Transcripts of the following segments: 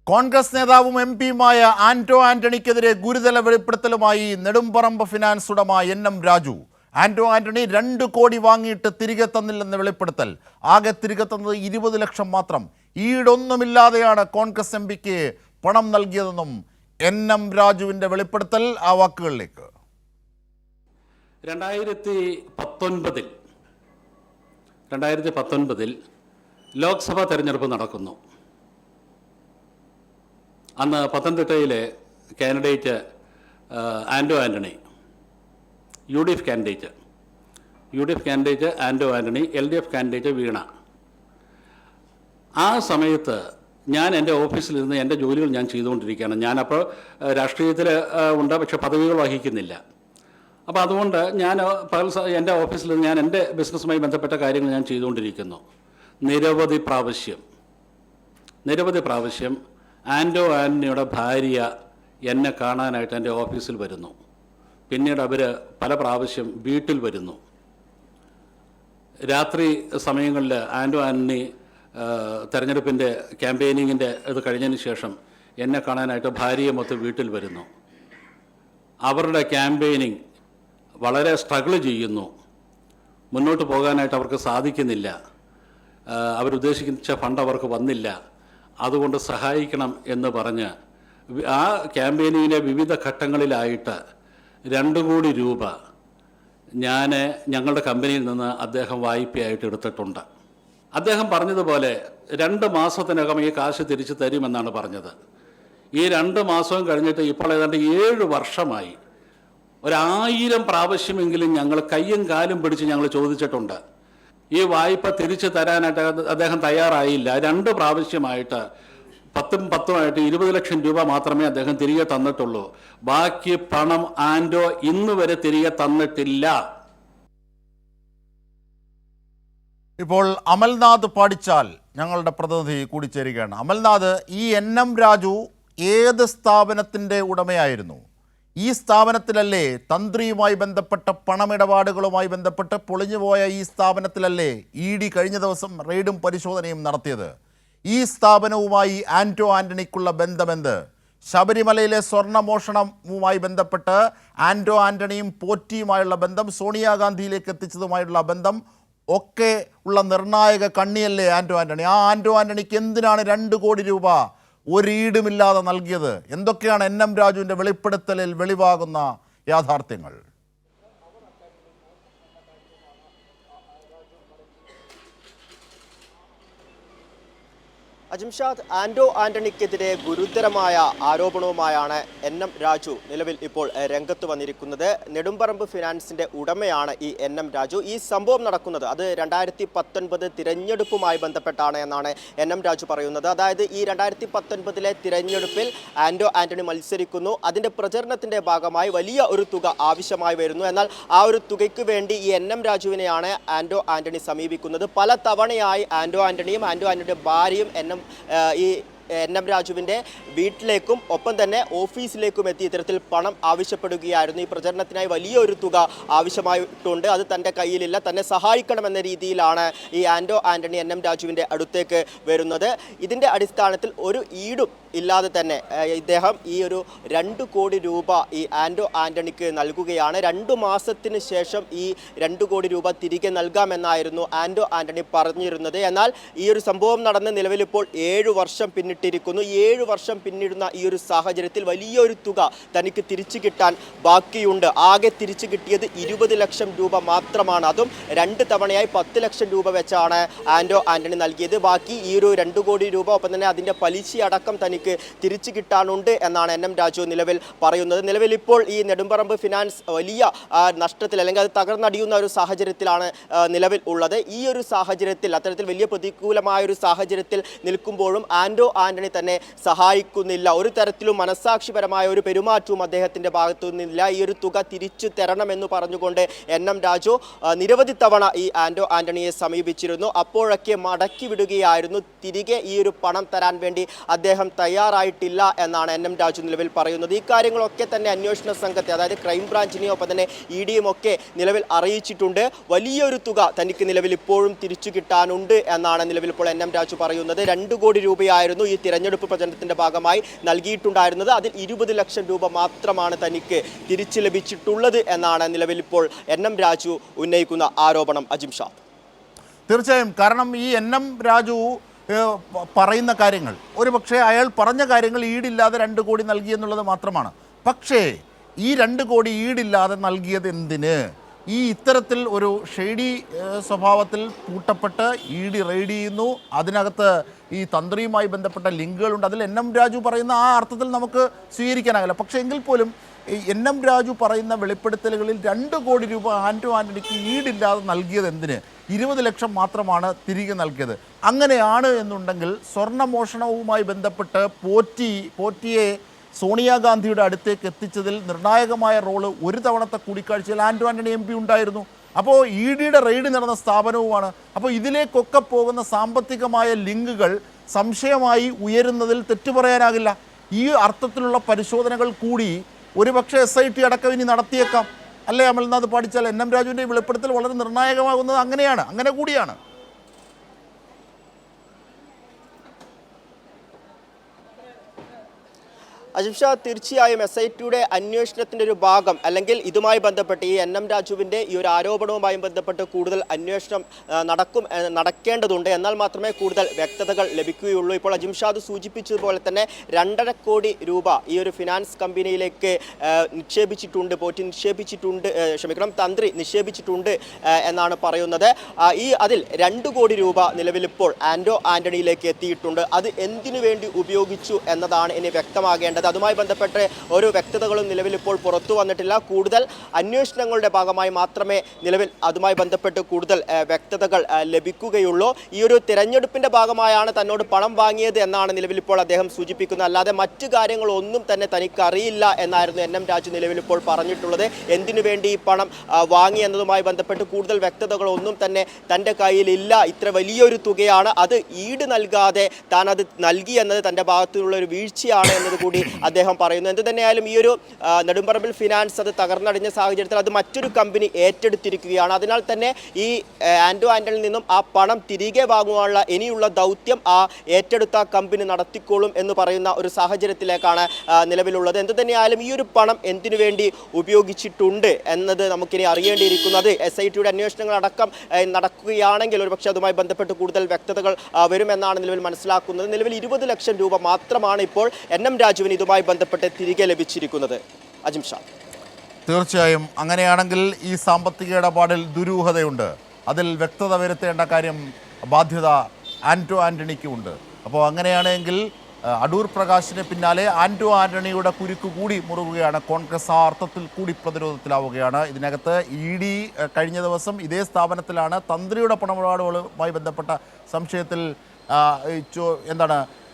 കോൺഗ്രസ് നേതാവും എംപിയുമായ ആന്റോ ആന്റണിക്കെതിരെ ഗുരുതര വെളിപ്പെടുത്തലുമായി നെടുമ്പറമ്പ് ഫിനാൻസ് ഉടമ എൻ.എം. രാജു. ആന്റോ ആന്റണി 2 കോടി വാങ്ങിയിട്ട് തിരികെ തന്നില്ലെന്ന് വെളിപ്പെടുത്തൽ. ആകെ തിരികെ തന്നത് 20 ലക്ഷം മാത്രം. ഈടൊന്നുമില്ലാതെയാണ് കോൺഗ്രസ് എംപിക്ക് പണം നൽകിയതെന്നും എൻ.എം. രാജുവിൻ്റെ വെളിപ്പെടുത്തൽ. ആ വാക്കുകളിലേക്ക്. 2019 ലോക്സഭാ തെരഞ്ഞെടുപ്പ് നടക്കുന്നു. അന്ന് പത്തനംതിട്ടയിലെ candidate Anto Antony, U D F candidate Anto Antony, LDF candidate Veena. ആ സമയത്ത് ഞാൻ എൻ്റെ ഓഫീസിലിരുന്ന് എൻ്റെ ജോലികൾ ഞാൻ ചെയ്തുകൊണ്ടിരിക്കുകയാണ്. ഞാനപ്പോൾ രാഷ്ട്രീയത്തിൽ ഉണ്ട്, പക്ഷേ പദവികൾ വഹിക്കുന്നില്ല. അപ്പോൾ അതുകൊണ്ട് ഞാൻ എൻ്റെ ഓഫീസിൽ ഞാൻ എൻ്റെ ബിസിനസ്സുമായി ബന്ധപ്പെട്ട കാര്യങ്ങൾ ഞാൻ ചെയ്തുകൊണ്ടിരിക്കുന്നു. നിരവധി പ്രാവശ്യം ആന്റോ ആന്റണിയുടെ ഭാര്യ എന്നെ കാണാനായിട്ട് എൻ്റെ ഓഫീസിൽ വരുന്നു. പിന്നീട് അവർ പല പ്രാവശ്യം വീട്ടിൽ വരുന്നു. രാത്രി സമയങ്ങളിൽ ആന്റോ ആന്റണി തെരഞ്ഞെടുപ്പിൻ്റെ ക്യാമ്പയിനിങ്ങിൻ്റെ ഇത് കഴിഞ്ഞതിന് ശേഷം എന്നെ കാണാനായിട്ട് ഭാര്യയെ മൊത്തം വീട്ടിൽ വരുന്നു. അവരുടെ ക്യാമ്പയിനിങ് വളരെ സ്ട്രഗിൾ ചെയ്യുന്നു. മുന്നോട്ട് പോകാനായിട്ട് അവർക്ക് സാധിക്കുന്നില്ല. അവരുദ്ദേശിച്ച ഫണ്ട് അവർക്ക് വന്നില്ല. അതുകൊണ്ട് സഹായിക്കണം എന്ന് പറഞ്ഞ് ആ ക്യാമ്പയിനിങ്ങിൻ്റെ വിവിധ ഘട്ടങ്ങളിലായിട്ട് 2 കോടി രൂപ ഞങ്ങളുടെ കമ്പനിയിൽ നിന്ന് അദ്ദേഹം വായ്പയായിട്ട് എടുത്തിട്ടുണ്ട്. അദ്ദേഹം പറഞ്ഞതുപോലെ 2 മാസത്തിനകം ഈ കാശ് തിരിച്ചു തരുമെന്നാണ് പറഞ്ഞത്. ഈ 2 മാസവും കഴിഞ്ഞിട്ട് ഇപ്പോൾ ഏതാണ്ട് 7 വർഷമായി. 1000 പ്രാവശ്യമെങ്കിലും ഞങ്ങൾ കയ്യും കാലും പിടിച്ച് ഞങ്ങൾ ചോദിച്ചിട്ടുണ്ട്. ഈ വായ്പ തിരിച്ചു തരാനായിട്ട് അദ്ദേഹം തയ്യാറായില്ല. 2 പ്രാവശ്യമായിട്ട് 10 20 ലക്ഷം രൂപ മാത്രമേ അദ്ദേഹം തിരികെ തന്നിട്ടുള്ളൂ. ബാക്കി പണം ആന്റോ ഇന്ന് വരെ തിരികെ തന്നിട്ടില്ല. ഇപ്പോൾ അമൽനാഥ് പാടിച്ചാൽ ഞങ്ങളുടെ പ്രതിനിധി കൂടിച്ചേരുകയാണ്. അമൽനാഥ്, ഈ എൻ.എം. രാജു ഏത് സ്ഥാപനത്തിൻ്റെ ഉടമയായിരുന്നു? ഈ സ്ഥാപനത്തിലല്ലേ തന്ത്രിയുമായി ബന്ധപ്പെട്ട പണമിടപാടുകളുമായി ബന്ധപ്പെട്ട് പൊളിഞ്ഞുപോയ ഈ സ്ഥാപനത്തിലല്ലേ ED കഴിഞ്ഞ ദിവസം റെയ്ഡും പരിശോധനയും നടത്തിയത്? ഈ സ്ഥാപനവുമായി ആന്റോ ആന്റണിക്കുള്ള ബന്ധമെന്ത്? ശബരിമലയിലെ സ്വർണ്ണമോഷണവുമായി ബന്ധപ്പെട്ട് ആന്റോ ആന്റണിയും പോറ്റിയുമായുള്ള ബന്ധം, സോണിയാഗാന്ധിയിലേക്ക് എത്തിച്ചതുമായുള്ള ബന്ധം ഒക്കെ ഉള്ള നിർണായക കണ്ണിയല്ലേ ആന്റോ ആന്റണി? ആ ആന്റോ ആന്റണിക്ക് എന്തിനാണ് 2 കോടി രൂപ ഒരീടുമില്ലാതെ നൽകിയത്? എന്തൊക്കെയാണ് എൻ.എം. രാജുവിൻ്റെ വെളിപ്പെടുത്തലിൽ വെളിവാകുന്ന യാഥാർത്ഥ്യങ്ങൾ? അജിംഷാദ്, ആന്റോ ആന്റണിക്കെതിരെ ഗുരുതരമായ ആരോപണവുമായാണ് എൻ.എം. രാജു നിലവിൽ ഇപ്പോൾ രംഗത്ത് വന്നിരിക്കുന്നത്. നെടുമ്പറമ്പ് ഫിനാൻസിന്റെ ഉടമയാണ് ഈ എൻ.എം. രാജു. ഈ സംഭവം നടക്കുന്നത് അത് 2019 തിരഞ്ഞെടുപ്പുമായി ബന്ധപ്പെട്ടാണ് എന്നാണ് എൻ.എം. രാജു പറയുന്നത്. അതായത് ഈ 2019 തിരഞ്ഞെടുപ്പിൽ ആന്റോ ആന്റണി മത്സരിക്കുന്നു. അതിന്റെ പ്രചരണത്തിന്റെ ഭാഗമായി വലിയ ഒരു തുക ആവശ്യമായി വരുന്നു. എന്നാൽ ആ ഒരു തുകയ്ക്ക് വേണ്ടി ഈ എൻ.എം. രാജുവിനെയാണ് ആന്റോ ആന്റണി സമീപിക്കുന്നത്. പല തവണയായി ആന്റോ ആന്റണിയും ആന്റോ ആന്റണിയുടെ ഭാര്യയും എൻ.എം. രാജുവിൻ്റെ വീട്ടിലേക്കും ഒപ്പം തന്നെ ഓഫീസിലേക്കും എത്തി ഇത്തരത്തിൽ പണം ആവശ്യപ്പെടുകയായിരുന്നു. ഈ പ്രചരണത്തിനായി വലിയൊരു തുക ആവശ്യമായിട്ടുണ്ട്. അത് തൻ്റെ കയ്യിലില്ല, തന്നെ സഹായിക്കണമെന്ന രീതിയിലാണ് ഈ ആന്റോ ആന്റണി എൻ.എം. രാജുവിൻ്റെ അടുത്തേക്ക് വരുന്നത്. ഇതിൻ്റെ അടിസ്ഥാനത്തിൽ ഒരു ഈടും ഇല്ലാതെ തന്നെ ഇദ്ദേഹം ഈ ഒരു 2 കോടി രൂപ ഈ ആന്റോ ആന്റണിക്ക് നൽകുകയാണ്. 2 മാസത്തിന് ശേഷം ഈ 2 കോടി രൂപ തിരികെ നൽകാമെന്നായിരുന്നു ആന്റോ ആന്റണി പറഞ്ഞിരുന്നത്. എന്നാൽ ഈ ഒരു സംഭവം നടന്ന് നിലവിലിപ്പോൾ 7 വർഷം പിന്നിട്ടിരിക്കുന്നു. 7 വർഷം പിന്നിടുന്ന ഈ ഒരു സാഹചര്യത്തിൽ വലിയൊരു തുക തനിക്ക് തിരിച്ചു കിട്ടാൻ ബാക്കിയുണ്ട്. ആകെ തിരിച്ചു കിട്ടിയത് 20 ലക്ഷം രൂപ മാത്രമാണ്. അതും 2 തവണയായി 10 ലക്ഷം രൂപ വെച്ചാണ് ആന്റോ ആന്റണി നൽകിയത്. ബാക്കി ഈ ഒരു 2 കോടി രൂപ ഒപ്പം തന്നെ അതിൻ്റെ പലിശ അടക്കം തനിക്ക് തിരിച്ചു കിട്ടാനുണ്ട് എന്നാണ് എൻ.എം. രാജു നിലവിൽ പറയുന്നത്. നിലവിൽ ഇപ്പോൾ ഈ നെടുമ്പറമ്പ് ഫിനാൻസ് വലിയ നഷ്ടത്തിൽ അല്ലെങ്കിൽ അത് തകർന്നടിയുന്ന ഒരു സാഹചര്യത്തിലാണ് നിലവിൽ ഉള്ളത്. ഈ ഒരു സാഹചര്യത്തിൽ അത്തരത്തിൽ വലിയ പ്രതികൂലമായ ഒരു സാഹചര്യത്തിൽ നിൽക്കുമ്പോഴും ആന്റോ ആന്റണി തന്നെ സഹായിക്കുന്നില്ല. ഒരു തരത്തിലും മനസാക്ഷിപരമായ ഒരു പെരുമാറ്റവും അദ്ദേഹത്തിൻ്റെ ഭാഗത്തു നിന്നില്ല. ഈ ഒരു തുക തിരിച്ചു തരണമെന്ന് പറഞ്ഞുകൊണ്ട് എൻ.എം. രാജു നിരവധി തവണ ഈ ആന്റോ ആന്റണിയെ സമീപിച്ചിരുന്നു. അപ്പോഴൊക്കെ മടക്കി വിടുകയായിരുന്നു. തിരികെ ഈ ഒരു പണം തരാൻ വേണ്ടി അദ്ദേഹം തയ്യാറായിട്ടില്ല എന്നാണ് എൻ.എം. രാജു നിലവിൽ പറയുന്നത്. ഈ കാര്യങ്ങളൊക്കെ തന്നെ അന്വേഷണ സംഘത്തെ, അതായത് ക്രൈംബ്രാഞ്ചിനെയും ഒപ്പം തന്നെ EDയും ഒക്കെ നിലവിൽ അറിയിച്ചിട്ടുണ്ട്. വലിയൊരു തുക തനിക്ക് നിലവിൽ ഇപ്പോഴും തിരിച്ചു കിട്ടാനുണ്ട് എന്നാണ് നിലവിൽ ഇപ്പോൾ എൻ.എം. രാജു പറയുന്നത്. 2 കോടി രൂപയായിരുന്നു ഈ തിരഞ്ഞെടുപ്പ് പ്രചരണത്തിന്റെ ഭാഗമായി നൽകിയിട്ടുണ്ടായിരുന്നത്. അതിൽ 20 ലക്ഷം രൂപ മാത്രമാണ് തനിക്ക് തിരിച്ചു ലഭിച്ചിട്ടുള്ളത് എന്നാണ് നിലവിൽ ഇപ്പോൾ എൻ.എം. രാജു ഉന്നയിക്കുന്ന ആരോപണം. അജിംഷാ, തീർച്ചയായും. കാരണം ഈ എൻ.എം. രാജു പറയുന്ന കാര്യങ്ങൾ, ഒരു പക്ഷേ അയാൾ പറഞ്ഞ കാര്യങ്ങൾ ഈടില്ലാതെ 2 കോടി നൽകി എന്നുള്ളത് മാത്രമാണ്. പക്ഷേ ഈ 2 കോടി ഈടില്ലാതെ നൽകിയത് എന്തിന്? ഈ ഇത്തരത്തിൽ ഒരു ഷെയ്ഡി സ്വഭാവത്തിൽ കൂട്ടപ്പെട്ട് ഈടി റെയ്ഡ് ചെയ്യുന്നു, അതിനകത്ത് ഈ തന്ത്രിയുമായി ബന്ധപ്പെട്ട ലിങ്കുകളുണ്ട്. അതിൽ എൻ.എം. രാജു പറയുന്ന ആ അർത്ഥത്തിൽ നമുക്ക് സ്വീകരിക്കാനാകില്ല. പക്ഷേ എങ്കിൽ പോലും എൻ.എം. രാജു പറയുന്ന വെളിപ്പെടുത്തലുകളിൽ 2 കോടി രൂപ ആന്റോ ആന്റണിക്ക് ഈടില്ലാതെ നൽകിയത് എന്തിന്? 20 ലക്ഷം മാത്രമാണ് തിരികെ നൽകിയത്. അങ്ങനെയാണ് എന്നുണ്ടെങ്കിൽ സ്വർണ്ണമോഷണവുമായി ബന്ധപ്പെട്ട് പോറ്റിയെ സോണിയാഗാന്ധിയുടെ അടുത്തേക്ക് എത്തിച്ചതിൽ നിർണായകമായ റോള് ഒരു തവണത്തെ കൂടിക്കാഴ്ചയിൽ ആന്റോ ആന്റണി MP ഉണ്ടായിരുന്നു. അപ്പോൾ EDയുടെ റെയ്ഡ് നടന്ന സ്ഥാപനവുമാണ്. അപ്പോൾ ഇതിലേക്കൊക്കെ പോകുന്ന സാമ്പത്തികമായ ലിങ്കുകൾ സംശയമായി ഉയരുന്നതിൽ തെറ്റു പറയാനാകില്ല. ഈ അർത്ഥത്തിലുള്ള പരിശോധനകൾ കൂടി ഒരുപക്ഷെ SIT അടക്കം ഇനി നടത്തിയേക്കാം. അല്ലേ അമൽനാഥ് പാടിച്ചാൽ? എൻ.എം. രാജുവിൻ്റെ വെളിപ്പെടുത്തൽ വളരെ നിർണായകമാകുന്നത് അങ്ങനെയാണ്, അങ്ങനെ കൂടിയാണ്. അജിംഷാ, തീർച്ചയായും SITയുടെ അന്വേഷണത്തിൻ്റെ ഒരു ഭാഗം, അല്ലെങ്കിൽ ഇതുമായി ബന്ധപ്പെട്ട് ഈ എൻ.എം. രാജുവിൻ്റെ ഈ ഒരു ആരോപണവുമായി ബന്ധപ്പെട്ട് കൂടുതൽ അന്വേഷണം നടക്കേണ്ടതുണ്ട്. എന്നാൽ മാത്രമേ കൂടുതൽ വ്യക്തതകൾ ലഭിക്കുകയുള്ളൂ. ഇപ്പോൾ അജിംഷാദ് സൂചിപ്പിച്ചതുപോലെ തന്നെ 2.5 കോടി രൂപ ഈ ഒരു ഫിനാൻസ് കമ്പനിയിലേക്ക് തന്ത്രി നിക്ഷേപിച്ചിട്ടുണ്ട് എന്നാണ് പറയുന്നത്. അതിൽ 2 കോടി രൂപ നിലവിലിപ്പോൾ ആന്റോ ആന്റണിയിലേക്ക് എത്തിയിട്ടുണ്ട്. അത് എന്തിനു വേണ്ടി ഉപയോഗിച്ചു എന്നതാണ് ഇനി വ്യക്തമാകേണ്ടത്. അതുമായി ബന്ധപ്പെട്ട് ഒരു വ്യക്തതകളും നിലവിൽ ഇപ്പോൾ പുറത്തു വന്നിട്ടില്ല. കൂടുതൽ അന്വേഷണങ്ങളുടെ ഭാഗമായി മാത്രമേ നിലവിൽ അതുമായി ബന്ധപ്പെട്ട് കൂടുതൽ വ്യക്തതകൾ ലഭിക്കുകയുള്ളൂ. ഈ ഒരു തിരഞ്ഞെടുപ്പിന്റെ ഭാഗമായാണ് തന്നോട് പണം വാങ്ങിയത് എന്നാണ് നിലവിൽ ഇപ്പോൾ അദ്ദേഹം സൂചിപ്പിക്കുന്നത്. അല്ലാതെ മറ്റു കാര്യങ്ങളൊന്നും തന്നെ തനിക്ക് അറിയില്ല എന്നായിരുന്നു എൻ.എം. രാജു നിലവിൽ ഇപ്പോൾ പറഞ്ഞിട്ടുള്ളത്. എന്തിനു വേണ്ടി ഈ പണം വാങ്ങി എന്നതുമായി ബന്ധപ്പെട്ട് കൂടുതൽ വ്യക്തതകളൊന്നും തന്നെ തൻ്റെ കയ്യിലില്ല. ഇത്ര വലിയൊരു തുകയാണ്, അത് ഈട് നൽകാതെ താൻ അത് നൽകി എന്നത് തൻ്റെ ഭാഗത്തുള്ള ഒരു വീഴ്ചയാണ് എന്നത് കൂടി അദ്ദേഹം പറയുന്നു. എന്ത് തന്നെയായാലും ഈ ഒരു നെടുമ്പറമ്പിൽ ഫിനാൻസ് അത് തകർന്നടിഞ്ഞ സാഹചര്യത്തിൽ അത് മറ്റൊരു കമ്പനി ഏറ്റെടുത്തിരിക്കുകയാണ്. അതിനാൽ തന്നെ ഈ ആന്റോ ആന്റണിയിൽ നിന്നും ആ പണം തിരികെ വാങ്ങുവാനുള്ള ഇനിയുള്ള ദൗത്യം ആ ഏറ്റെടുത്ത കമ്പനി നടത്തിക്കോളും എന്ന് പറയുന്ന ഒരു സാഹചര്യത്തിലേക്കാണ് നിലവിലുള്ളത്. എന്ത് തന്നെയായാലും ഈ ഒരു പണം എന്തിനു വേണ്ടി ഉപയോഗിച്ചിട്ടുണ്ട് എന്നത് നമുക്കിനി അറിയേണ്ടിയിരിക്കുന്നത്. SITയുടെ അന്വേഷണങ്ങൾ അടക്കം നടക്കുകയാണെങ്കിൽ ഒരുപക്ഷെ അതുമായി ബന്ധപ്പെട്ട് കൂടുതൽ വ്യക്തതകൾ വരുമെന്നാണ് നിലവിൽ മനസ്സിലാക്കുന്നത്. നിലവിൽ 20 ലക്ഷം രൂപ മാത്രമാണ് ഇപ്പോൾ എൻ.എം. രാജുവിന് ഇതുമായി ബന്ധപ്പെട്ട് തിരികെ ലഭിച്ചിരിക്കുന്നത്. അജിംഷാ, തീർച്ചയായും അങ്ങനെയാണെങ്കിൽ ഈ സാമ്പത്തിക ഇടപാടിൽ ദുരൂഹതയുണ്ട്. അതിൽ വ്യക്തത വരുത്തേണ്ട കാര്യം, ബാധ്യത ആന്റോ ആന്റണിക്കുമുണ്ട്. അപ്പോൾ അങ്ങനെയാണെങ്കിൽ അടൂർ പ്രകാശിന് പിന്നാലെ ആന്റോ ആന്റണിയുടെ കുരുക്ക് കൂടി മുറുകുകയാണ്. കോൺഗ്രസ് ആ അർത്ഥത്തിൽ കൂടി പ്രതിരോധത്തിലാവുകയാണ്. ഇതിനകത്ത് ED കഴിഞ്ഞ ദിവസം ഇതേ സ്ഥാപനത്തിലാണ് തന്ത്രിയുടെ പണമിടപാടുകളുമായി ബന്ധപ്പെട്ട സംശയത്തിൽ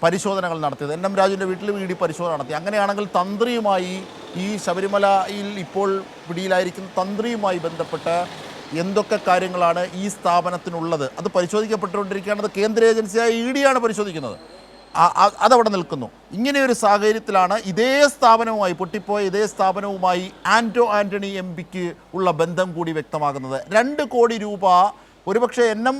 പരിശോധനകൾ നടത്തിയത്. എൻ.എം. രാജുവിൻ്റെ വീട്ടിലും ED പരിശോധന നടത്തി. അങ്ങനെയാണെങ്കിൽ തന്ത്രിയുമായി, ഈ ശബരിമലയിൽ ഇപ്പോൾ പിടിയിലായിരിക്കുന്ന തന്ത്രിയുമായി ബന്ധപ്പെട്ട് എന്തൊക്കെ കാര്യങ്ങളാണ് ഈ സ്ഥാപനത്തിനുള്ളത് അത് പരിശോധിക്കപ്പെട്ടുകൊണ്ടിരിക്കുകയാണ്. കേന്ദ്ര ഏജൻസിയായ EDയാണ് പരിശോധിക്കുന്നത്. അതവിടെ നിൽക്കുന്നു. ഇങ്ങനെയൊരു സാഹചര്യത്തിലാണ് ഇതേ സ്ഥാപനവുമായി, പൊട്ടിപ്പോയ ഇതേ സ്ഥാപനവുമായി ആന്റോ ആന്റണി MP ഉള്ള ബന്ധം കൂടി വ്യക്തമാകുന്നത്. 2 കോടി രൂപ ഒരുപക്ഷെ എൻ.എം.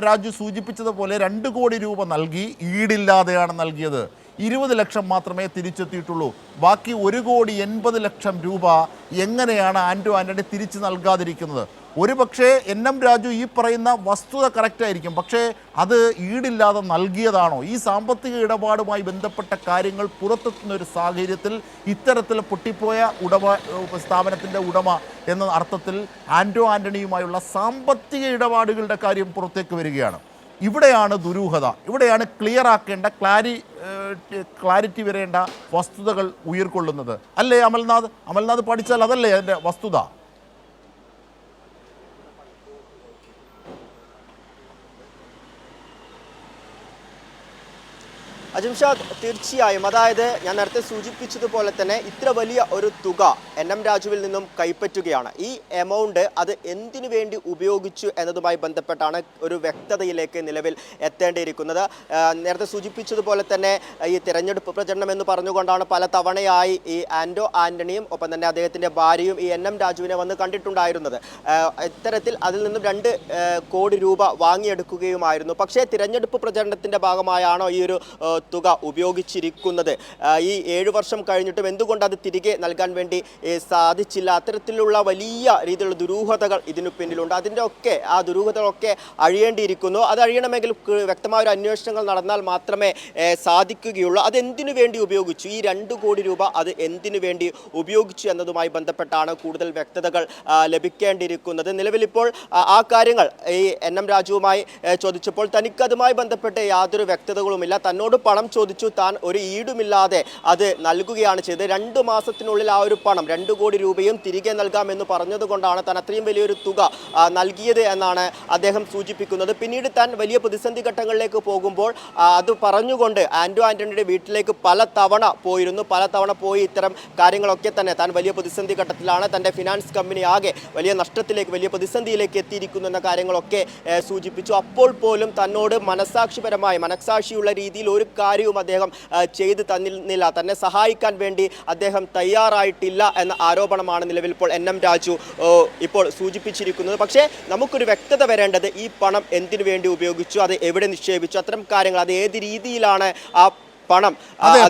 രാജു സൂചിപ്പിച്ചതുപോലെ 2 കോടി രൂപ നൽകി, ഈടില്ലാതെയാണ് നൽകിയത്. 20 ലക്ഷം മാത്രമേ തിരിച്ചെത്തിയിട്ടുള്ളൂ. ബാക്കി 1,80,00,000 രൂപ എങ്ങനെയാണ് ആന്റോ ആന്റണി തിരിച്ചു നൽകാതിരിക്കുന്നത്? ഒരുപക്ഷെ എൻ.എം. രാജു ഈ പറയുന്ന വസ്തുത കറക്റ്റായിരിക്കും, പക്ഷേ അത് ഈടില്ലാതെ നൽകിയതാണോ? ഈ സാമ്പത്തിക ഇടപാടുമായി ബന്ധപ്പെട്ട കാര്യങ്ങൾ പുറത്തെത്തുന്ന ഒരു സാഹചര്യത്തിൽ ഇത്തരത്തിൽ പൊട്ടിപ്പോയ സ്ഥാപനത്തിൻ്റെ ഉടമ എന്ന അർത്ഥത്തിൽ ആന്റോ ആന്റണിയുമായുള്ള സാമ്പത്തിക ഇടപാടുകളുടെ കാര്യം പുറത്തേക്ക് വരികയാണ്. ഇവിടെയാണ് ദുരൂഹത, ഇവിടെയാണ് ക്ലിയർ ആക്കേണ്ട, ക്ലാരിറ്റി വരേണ്ട വസ്തുതകൾ ഉയർക്കൊള്ളുന്നത്. അല്ലേ അമൽനാഥ് പഠിച്ചാൽ അതല്ലേ അതിൻ്റെ വസ്തുത? അജിംഷാദ്, തീർച്ചയായും. അതായത് ഞാൻ നേരത്തെ സൂചിപ്പിച്ചതുപോലെ തന്നെ ഇത്ര വലിയ ഒരു തുക എൻ.എം. രാജുവിൽ നിന്നും കൈപ്പറ്റുകയാണ്. ഈ എമൗണ്ട് അത് എന്തിനു വേണ്ടി ഉപയോഗിച്ചു എന്നതുമായി ബന്ധപ്പെട്ടാണ് ഒരു വ്യക്തതയിലേക്ക് നിലവിൽ എത്തേണ്ടിയിരിക്കുന്നത്. നേരത്തെ സൂചിപ്പിച്ചതുപോലെ തന്നെ ഈ തിരഞ്ഞെടുപ്പ് പ്രചരണം എന്ന് പറഞ്ഞുകൊണ്ടാണ് പല തവണയായി ഈ ആന്റോ ആന്റണിയും ഒപ്പം തന്നെ അദ്ദേഹത്തിൻ്റെ ഭാര്യയും ഈ എൻ.എം. രാജുവിനെ വന്ന് കണ്ടിട്ടുണ്ടായിരുന്നത്. ഇത്തരത്തിൽ അതിൽ നിന്നും 2 കോടി രൂപ വാങ്ങിയെടുക്കുകയുമായിരുന്നു. പക്ഷേ തിരഞ്ഞെടുപ്പ് പ്രചരണത്തിൻ്റെ ഭാഗമായാണോ ഈ ഒരു തുക ഉപയോഗിച്ചിരിക്കുന്നത്. ഈ 7 വർഷം കഴിഞ്ഞിട്ടും എന്തുകൊണ്ട് അത് തിരികെ നൽകാൻ വേണ്ടി സാധിച്ചില്ല? അത്തരത്തിലുള്ള വലിയ രീതിയിലുള്ള ദുരൂഹതകൾ ഇതിനു പിന്നിലുണ്ട്. ആ ദുരൂഹതകളൊക്കെ അഴിയേണ്ടിയിരിക്കുന്നു. അത് അഴിയണമെങ്കിൽ വ്യക്തമായ ഒരു അന്വേഷണങ്ങൾ നടന്നാൽ മാത്രമേ സാധിക്കുകയുള്ളൂ. അത് എന്തിനു വേണ്ടി ഉപയോഗിച്ചു, ഈ 2 കോടി രൂപ അത് എന്തിനു വേണ്ടി ഉപയോഗിച്ചു എന്നതുമായി ബന്ധപ്പെട്ടാണ് കൂടുതൽ വ്യക്തതകൾ ലഭിക്കേണ്ടിയിരിക്കുന്നത്. നിലവിലിപ്പോൾ ആ കാര്യങ്ങൾ ഈ NM രാജുവുമായി ചോദിച്ചപ്പോൾ തനിക്കതുമായി ബന്ധപ്പെട്ട് യാതൊരു വ്യക്തതകളുമില്ല. തന്നോട് പണം ചോദിച്ചു, താൻ ഒരു ഈടുമില്ലാതെ അത് നൽകുകയാണ് ചെയ്തത്. 2 മാസത്തിനുള്ളിൽ ആ ഒരു പണം 2 കോടി രൂപയും തിരികെ നൽകാമെന്ന് പറഞ്ഞതുകൊണ്ടാണ് താൻ അത്രയും വലിയൊരു തുക നൽകിയത് എന്നാണ് അദ്ദേഹം സൂചിപ്പിക്കുന്നത്. പിന്നീട് താൻ വലിയ പ്രതിസന്ധി ഘട്ടങ്ങളിലേക്ക് പോകുമ്പോൾ അത് പറഞ്ഞുകൊണ്ട് ആന്റണിയുടെ വീട്ടിലേക്ക് പല തവണ പോയി ഇത്തരം കാര്യങ്ങളൊക്കെ തന്നെ താൻ വലിയ പ്രതിസന്ധി ഘട്ടത്തിലാണ്, തൻ്റെ ഫിനാൻസ് കമ്പനി ആകെ വലിയ നഷ്ടത്തിലേക്ക്, വലിയ പ്രതിസന്ധിയിലേക്ക് എത്തിയിരിക്കുന്നു എന്ന കാര്യങ്ങളൊക്കെ സൂചിപ്പിച്ചു. അപ്പോൾ പോലും തന്നോട് മനസാക്ഷിയുള്ള രീതിയിൽ ഒരു കാര്യവും അദ്ദേഹം ചെയ്തു തന്നില്ല, തന്നെ സഹായിക്കാൻ വേണ്ടി അദ്ദേഹം തയ്യാറായിട്ടില്ല എന്ന ആരോപണമാണ് നിലവിൽ ഇപ്പോൾ NM രാജു ഇപ്പോൾ സൂചിപ്പിച്ചിരിക്കുന്നത്. പക്ഷേ നമുക്കൊരു വ്യക്തത വരേണ്ടത് ഈ പണം എന്തിനു വേണ്ടി ഉപയോഗിച്ചു, അത് എവിടെ നിക്ഷേപിച്ചു, അത്തരം കാര്യങ്ങൾ, അത് ഏത് രീതിയിലാണ് ആ പണം